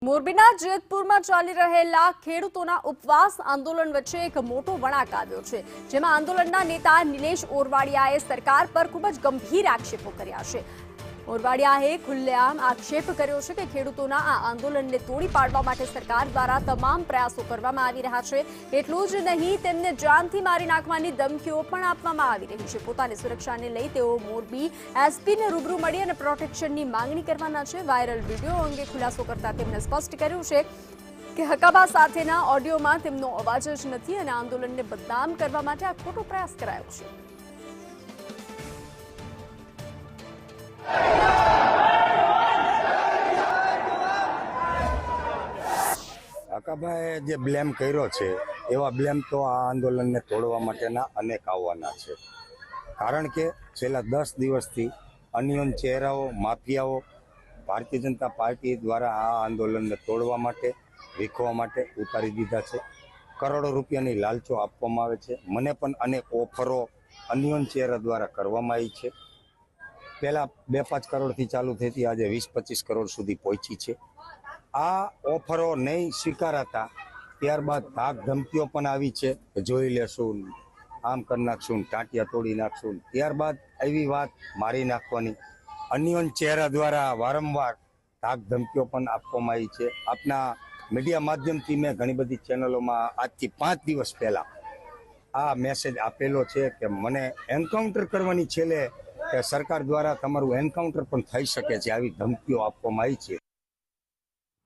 મોરબીના જેતપુરમાં ચાલી રહેલા ખેડૂતોના ઉપવાસ આંદોલન વચ્ચે એક મોટો વળાંક આવ્યો છે, જેમાં આંદોલનના નેતા નિલેશ ઓરવાડિયાએ સરકાર પર ખૂબ જ ગંભીર આક્ષેપો કર્યા છે। ઓરવાડિયાએ ખુલ્લેઆમ આક્ષેપ કર્યો છે કે ખેડૂતોના આ આંદોલનને તોડી પાડવા માટે સરકાર દ્વારા તમામ પ્રયાસો કરવામાં આવી રહ્યા છે। એટલું જ નહીં, તેમને જાનથી મારી નાખવાની ધમકીઓ પણ આપવામાં આવી રહી છે। પોતાની સુરક્ષાને લઈ તેઓ મોરબી એસપીને રૂબરૂ મળી અને પ્રોટેક્શનની માંગણી કરવાના છે। વાયરલ વિડીયો અંગે ખુલાસો કરતા તેમણે સ્પષ્ટ કર્યું છે કે હકાબા સાથેના ઓડિયોમાં તેમનો અવાજ જ નથી અને આંદોલનને બદનામ કરવા માટે આ ખોટો પ્રયાસ કરાયો છે। હકાભાઈએ જે બ્લેમ કર્યો છે એવા બ્લેમ તો આ આંદોલનને તોડવા માટેના અનેક આવવાના છે, કારણ કે છેલ્લા 10 દિવસથી અનિયન ચહેરાઓ, માફિયાઓ ભારતીય જનતા પાર્ટી દ્વારા આ આંદોલનને તોડવા માટે, વીખવા માટે ઉતારી દીધા છે। કરોડો રૂપિયાની લાલચો આપવામાં આવે છે। મને પણ અનેક ઓફરો અનિયન ચહેરા દ્વારા કરવામાં આવી છે। પહેલાં 2-5 કરોડથી ચાલુ થઈ હતી, આજે 20-25 કરોડ સુધી પહોંચી છે। આ ઓફરો નહીં સ્વીકારાતા ત્યારબાદ ધાક ધમકીઓ પણ આવી છે કે જોઈ લેશું, આમ કરી નાખશું, ટાંટિયા તોડી નાખશું। ત્યારબાદ એવી વાત મારી નાખવાની અનિયન ચહેરા દ્વારા વારંવાર ધાક ધમકીઓ પણ આપવામાં આવી છે। આપના મીડિયા માધ્યમથી મેં ઘણી બધી ચેનલોમાં આજથી 5 દિવસ પહેલાં આ મેસેજ આપેલો છે કે મને એન્કાઉન્ટર કરવાની છેલ્લે કે સરકાર દ્વારા તમારું એન્કાઉન્ટર પણ થઈ શકે છે, આવી ધમકીઓ આપવામાં આવી છે।